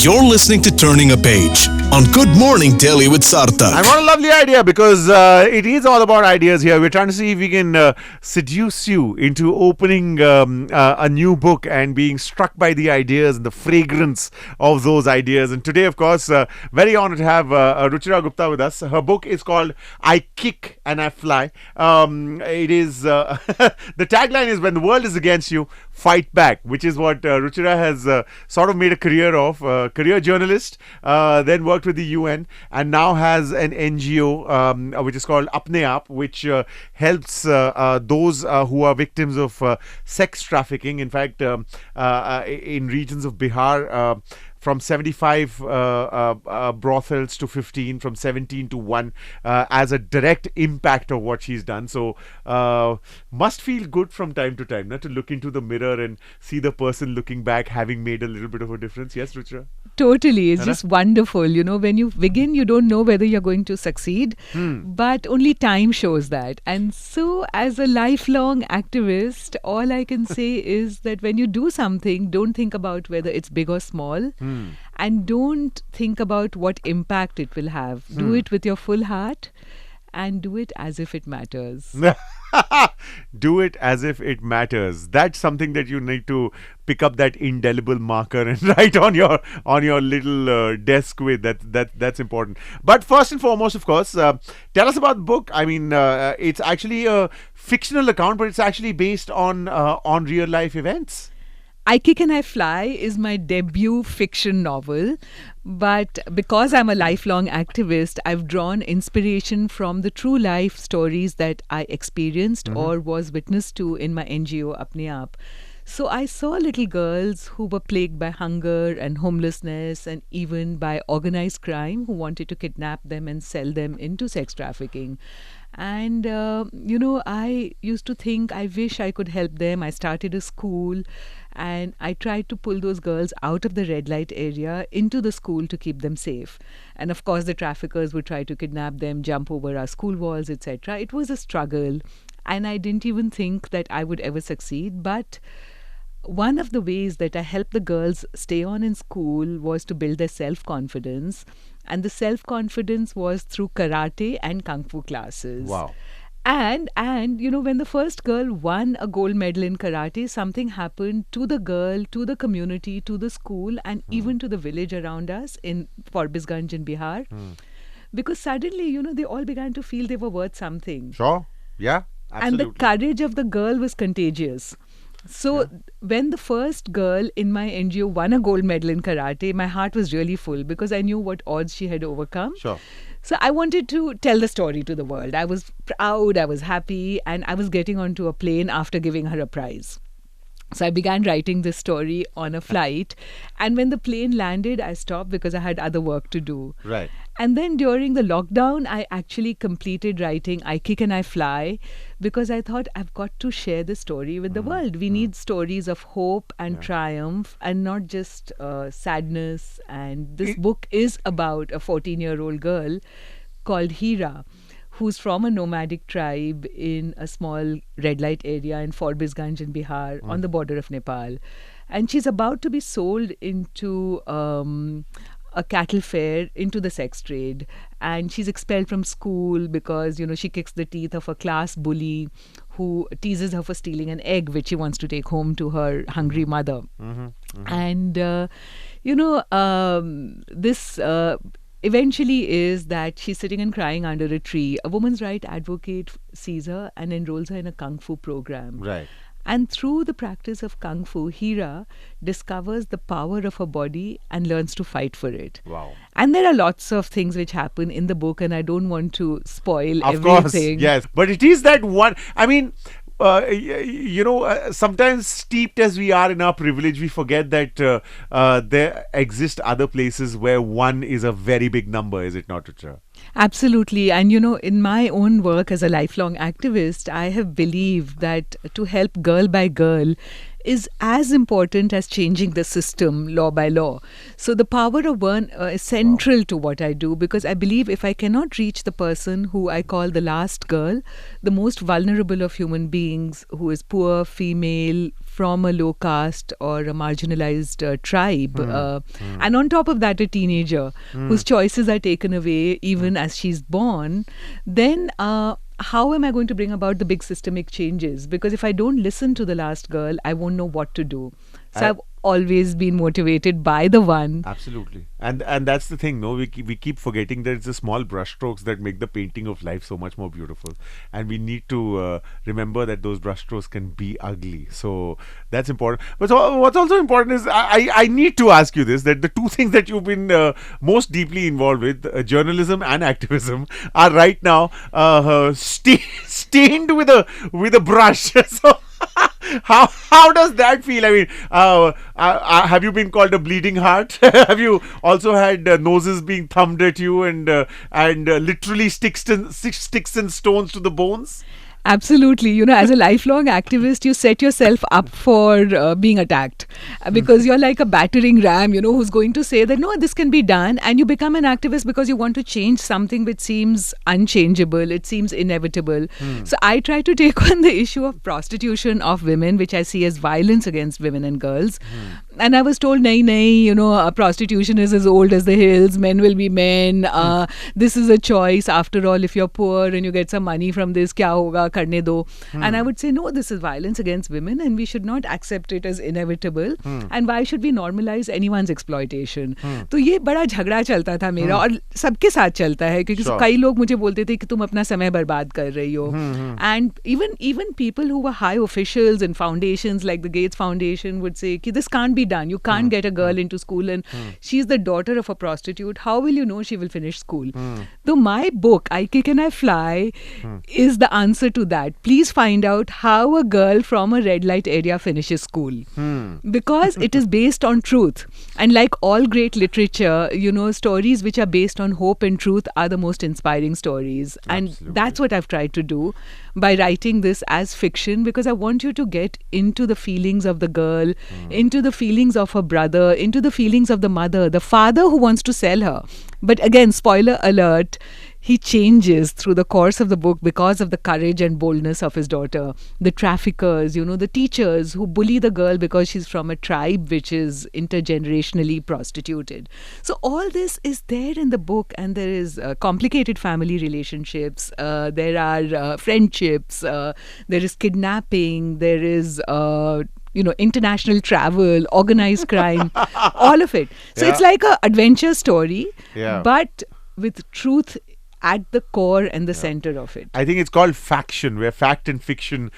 You're listening to Turning a Page on Good Morning Delhi with Sarthak. And what a lovely idea, because it is all about ideas here. We're trying to see if we can seduce you into opening a new book and being struck by the ideas and the fragrance of those ideas. And today, of course, very honored to have Ruchira Gupta with us. Her book is called I Kick and I Fly. It is the tagline is, when the world is against you, fight back, which is what Ruchira has sort of made a career of. Career journalist, then worked with the UN, and now has an NGO which is called Apne Aap, which helps those who are victims of sex trafficking. In fact, in regions of Bihar, from 75 brothels to 15, from 17 to 1, as a direct impact of what she's done. So must feel good from time to time, to look into the mirror and see the person looking back having made a little bit of a difference. Yes, Ruchira? Totally. It's just wonderful. You know, when you begin, you don't know whether you're going to succeed, but only time shows that. And so, as a lifelong activist, all I can say is that when you do something, don't think about whether it's big or small, and don't think about what impact it will have. Do it with your full heart and do it as if it matters. Do it as if it matters. That's something that you need to pick up, that indelible marker, and write on your little desk with. That's important. But first and foremost, of course, tell us about the book. I mean, it's actually a fictional account, but it's actually based on real life events. I Kick and I Fly is my debut fiction novel, but because I'm a lifelong activist, I've drawn inspiration from the true life stories that I experienced or was witness to in my NGO Apne Aap. So I saw little girls who were plagued by hunger and homelessness, and even by organized crime, who wanted to kidnap them and sell them into sex trafficking. And, I used to think, I wish I could help them. I started a school and I tried to pull those girls out of the red light area into the school to keep them safe. And of course, the traffickers would try to kidnap them, jump over our school walls, etc. It was a struggle, and I didn't even think that I would ever succeed. But one of the ways that I helped the girls stay on in school was to build their self-confidence. And the self-confidence was through karate and kung fu classes. Wow. And when the first girl won a gold medal in karate, something happened to the girl, to the community, to the school, and even to the village around us in Forbisganj in Bihar. Because suddenly, they all began to feel they were worth something. Sure. Yeah, absolutely. And the courage of the girl was contagious. So when the first girl in my NGO won a gold medal in karate, my heart was really full because I knew what odds she had overcome. Sure. So I wanted to tell the story to the world. I was proud, I was happy, and I was getting onto a plane after giving her a prize. So I began writing this story on a flight, and when the plane landed, I stopped because I had other work to do. Right. And then during the lockdown, I actually completed writing I Kick and I Fly because I thought I've got to share this story with the world. We need stories of hope and triumph, and not just sadness. And this book is about a 14-year-old girl called Hira, who's from a nomadic tribe in a small red light area in Forbisganj in Bihar on the border of Nepal. And she's about to be sold into a cattle fair, into the sex trade. And she's expelled from school because, she kicks the teeth of a class bully who teases her for stealing an egg, which she wants to take home to her hungry mother. And, this eventually is that she's sitting and crying under a tree. A women's rights advocate sees her and enrolls her in a kung fu program. Right. And through the practice of kung fu, Hira discovers the power of her body and learns to fight for it. Wow. And there are lots of things which happen in the book, and I don't want to spoil Of everything. course, yes. But it is that one. I mean, sometimes steeped as we are in our privilege, we forget that there exist other places where one is a very big number, is it not, Ruchira? Absolutely. And, in my own work as a lifelong activist, I have believed that to help girl by girl is as important as changing the system law by law. So the power of one is central to what I do, because I believe if I cannot reach the person who I call the last girl, the most vulnerable of human beings, who is poor, female, from a low caste or a marginalized tribe, and on top of that, a teenager whose choices are taken away even as she's born, then how am I going to bring about the big systemic changes? Because if I don't listen to the last girl, I won't know what to do. So I've always been motivated by the one. Absolutely, and that's the thing. No, we keep forgetting that it's the small brushstrokes that make the painting of life so much more beautiful, and we need to remember that those brushstrokes can be ugly. So that's important. But what's also important is I need to ask you this: that the two things that you've been most deeply involved with, journalism and activism, are right now stained with a brush. So. How does that feel? I mean, have you been called a bleeding heart? Have you also had noses being thumbed at you and literally sticks and stones to the bones? Absolutely. You know, as a lifelong activist, you set yourself up for being attacked because you're like a battering ram, you know, who's going to say that, no, this can be done. And you become an activist because you want to change something which seems unchangeable. It seems inevitable. So I try to take on the issue of prostitution of women, which I see as violence against women and girls. And I was told, nahi, you know, prostitution is as old as the hills. Men will be men. This is a choice. After all, if you're poor and you get some money from this, kya hoga? Karne do. And I would say, no, this is violence against women and we should not accept it as inevitable. And why should we normalize anyone's exploitation? तो ये बड़ा झगड़ा चलता था मेरा और सबके साथ चलता है क्योंकि कई लोग मुझे बोलते थे कि तुम अपना समय बर्बाद कर रही हो. And even people who were high officials in foundations like the Gates Foundation would say कि this can't be done. You can't get a girl into school and she's the daughter of a prostitute. How will you know she will finish school? So my book, I Kick and I Fly, is the answer to that. Please find out how a girl from a red light area finishes school. Because it is based on truth. And like all great literature, you know, stories which are based on hope and truth are the most inspiring stories. And that's what I've tried to do by writing this as fiction, because I want you to get into the feelings of the girl, into the feelings of her brother, into the feelings of the mother, the father who wants to sell her. But again, spoiler alert, he changes through the course of the book because of the courage and boldness of his daughter. The traffickers, you know, the teachers who bully the girl because she's from a tribe which is intergenerationally prostituted. So all this is there in the book, and there is complicated family relationships, there are friendships, there is kidnapping, there is you know, international travel, organized crime, all of it. So it's like an adventure story, but with truth at the core and the center of it. I think it's called Faction, where fact and fiction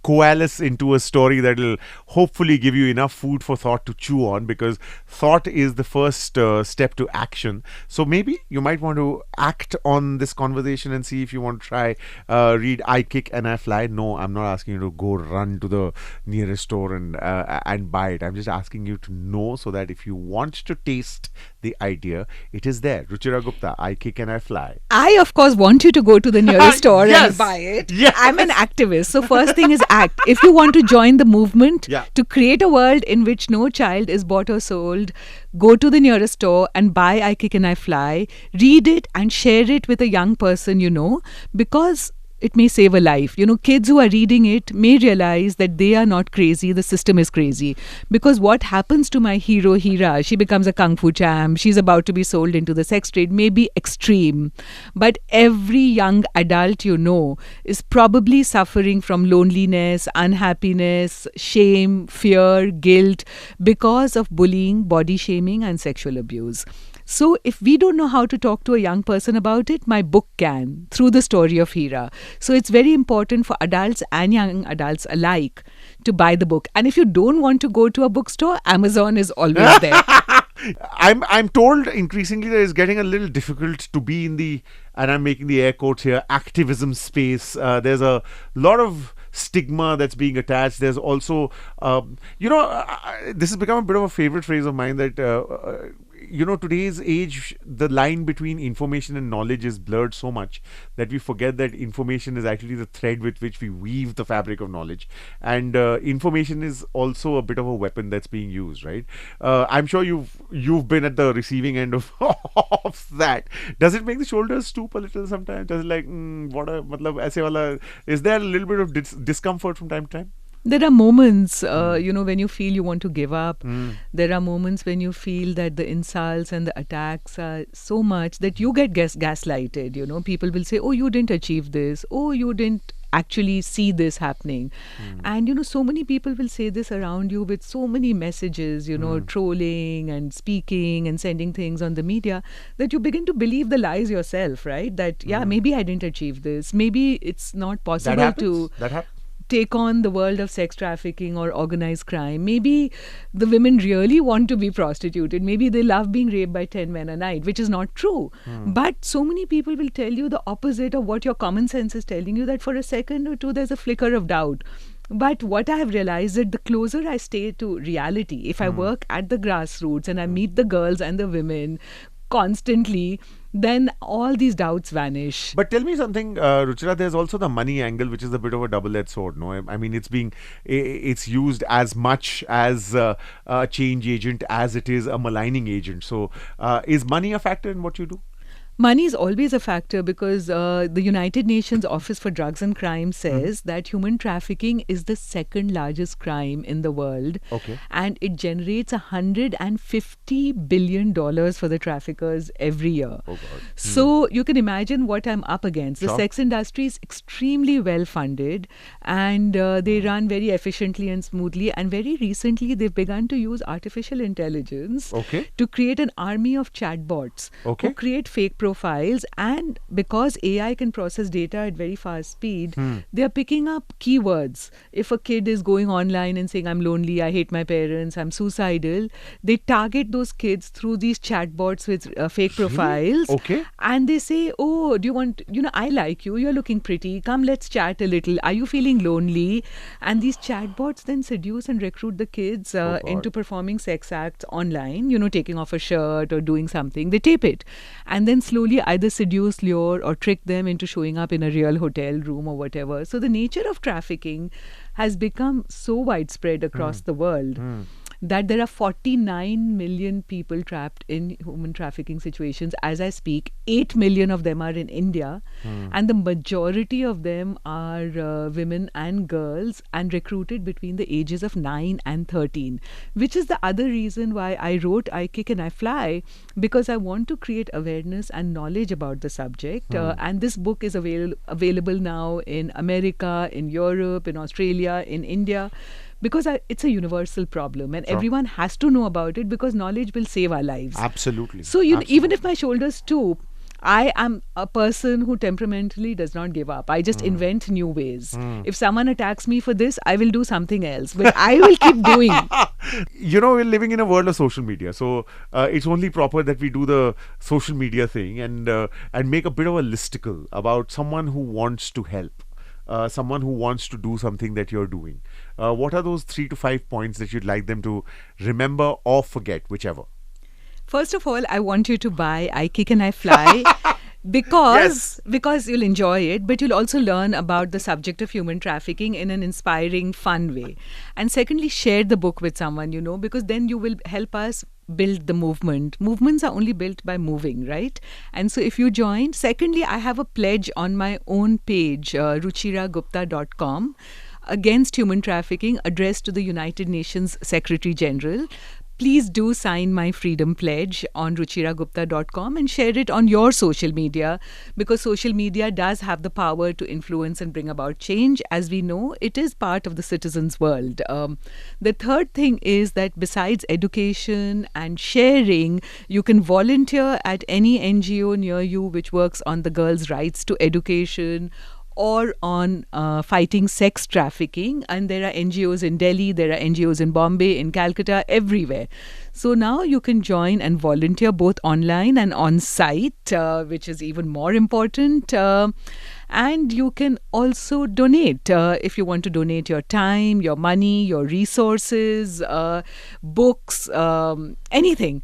coalesce into a story that will hopefully give you enough food for thought to chew on, because thought is the first step to action. So maybe you might want to act on this conversation and see if you want to try read I Kick and I Fly. No, I'm not asking you to go run to the nearest store and buy it. I'm just asking you to know, so that if you want to taste the idea, it is there. Ruchira Gupta, I Kick and I Fly. I, of course, want you to go to the nearest store and buy it. Yes. I'm an activist. So first thing is act. If you want to join the movement to create a world in which no child is bought or sold, go to the nearest store and buy I Kick and I Fly. Read it and share it with a young person you know, because it may save a life. You know, kids who are reading it may realize that they are not crazy, the system is crazy. Because what happens to my hero, Hira, she becomes a kung fu champ, she's about to be sold into the sex trade, may be extreme. But every young adult you know is probably suffering from loneliness, unhappiness, shame, fear, guilt, because of bullying, body shaming and sexual abuse. So if we don't know how to talk to a young person about it, my book can, through the story of Hira. So it's very important for adults and young adults alike to buy the book. And if you don't want to go to a bookstore, Amazon is always there. I'm told increasingly that it's getting a little difficult to be in the, and I'm making the air quotes here, activism space. There's a lot of stigma that's being attached. There's also, this has become a bit of a favorite phrase of mine, that today's age, the line between information and knowledge is blurred so much that we forget that information is actually the thread with which we weave the fabric of knowledge. And information is also a bit of a weapon that's being used, right? I'm sure you've been at the receiving end of that. Does it make the shoulders stoop a little sometimes? Does it like, is there a little bit of discomfort from time to time? There are moments, when you feel you want to give up. There are moments when you feel that the insults and the attacks are so much that you get gaslighted. People will say, "Oh, you didn't achieve this. Oh, you didn't actually see this happening." And so many people will say this around you with so many messages, trolling and speaking and sending things on the media, that you begin to believe the lies yourself, right? That maybe I didn't achieve this, maybe it's not possible to That happens. take on the world of sex trafficking or organized crime. Maybe the women really want to be prostituted. Maybe they love being raped by 10 men a night, which is not true. But so many people will tell you the opposite of what your common sense is telling you, that for a second or two there's a flicker of doubt. But what I have realized that the closer I stay to reality, if I work at the grassroots and I meet the girls and the women constantly, then all these doubts vanish. But tell me something, Ruchira, there's also the money angle, which is a bit of a double-edged sword, no? I mean, it's used as much as a change agent as it is a maligning agent. So, is money a factor in what you do? Money is always a factor, because the United Nations Office for Drugs and Crime says that human trafficking is the second largest crime in the world. Okay. And it generates $150 billion for the traffickers every year. Oh, God. So you can imagine what I'm up against. The Sure. sex industry is extremely well funded, and they run very efficiently and smoothly. And very recently, they've begun to use artificial intelligence Okay. to create an army of chatbots Okay. who create fake profiles. And because AI can process data at very fast speed, they are picking up keywords. If a kid is going online and saying, "I'm lonely, I hate my parents, I'm suicidal," they target those kids through these chatbots with fake profiles. Okay. And they say, "Oh, do you want, I like you, you're looking pretty, come let's chat a little, are you feeling lonely?" And these chatbots then seduce and recruit the kids into performing sex acts online, taking off a shirt or doing something. They tape it and then slowly either seduce, lure, or trick them into showing up in a real hotel room or whatever. So the nature of trafficking has become so widespread across the world that there are 49 million people trapped in human trafficking situations as I speak. 8 million of them are in India, and the majority of them are women and girls, and recruited between the ages of 9 and 13, which is the other reason why I wrote I Kick and I Fly, because I want to create awareness and knowledge about the subject. And this book is available now in America, in Europe, in Australia, in India, because it's a universal problem, and everyone has to know about it, because knowledge will save our lives. Absolutely. So even if my shoulders stoop, I am a person who temperamentally does not give up. I just invent new ways. If someone attacks me for this, I will do something else, but I will keep doing. We're living in a world of social media, so it's only proper that we do the social media thing and make a bit of a listicle about someone who wants to help. Someone who wants to do something that you're doing. What are those 3 to 5 points that you'd like them to remember or forget, whichever? First of all, I want you to buy I Kick and I Fly because you'll enjoy it, but you'll also learn about the subject of human trafficking in an inspiring, fun way. And secondly, share the book with someone, because then you will help us build the movement. Movements are only built by moving, right? And so if you join. Secondly, I have a pledge on my own page, ruchiragupta.com, against human trafficking, addressed to the United Nations Secretary General. Please do sign my freedom pledge on ruchiragupta.com and share it on your social media, because social media does have the power to influence and bring about change. As we know, it is part of the citizens' world. The third thing is that besides education and sharing, you can volunteer at any NGO near you which works on the girls' rights to education or on fighting sex trafficking. And there are NGOs in Delhi, there are NGOs in Bombay, in Calcutta, everywhere. So now you can join and volunteer both online and on site, which is even more important. And you can also donate if you want to donate your time, your money, your resources, books, anything.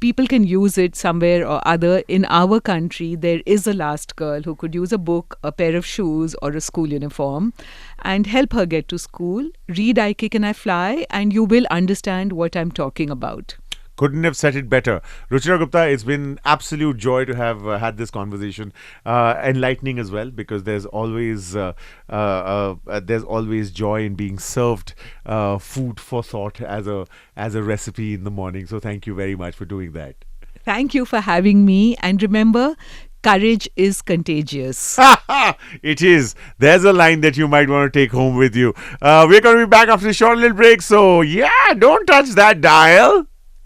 People can use it somewhere or other. In our country, there is a last girl who could use a book, a pair of shoes, or a school uniform, and help her get to school. Read I Kick and I Fly, and you will understand what I'm talking about. Couldn't have said it better. Ruchira Gupta, it's been absolute joy to have had this conversation. Enlightening as well, because there's always joy in being served food for thought as a recipe in the morning. So thank you very much for doing that. Thank you for having me. And remember, courage is contagious. It is. There's a line that you might want to take home with you. We're going to be back after a short little break. So, yeah, don't touch that dial.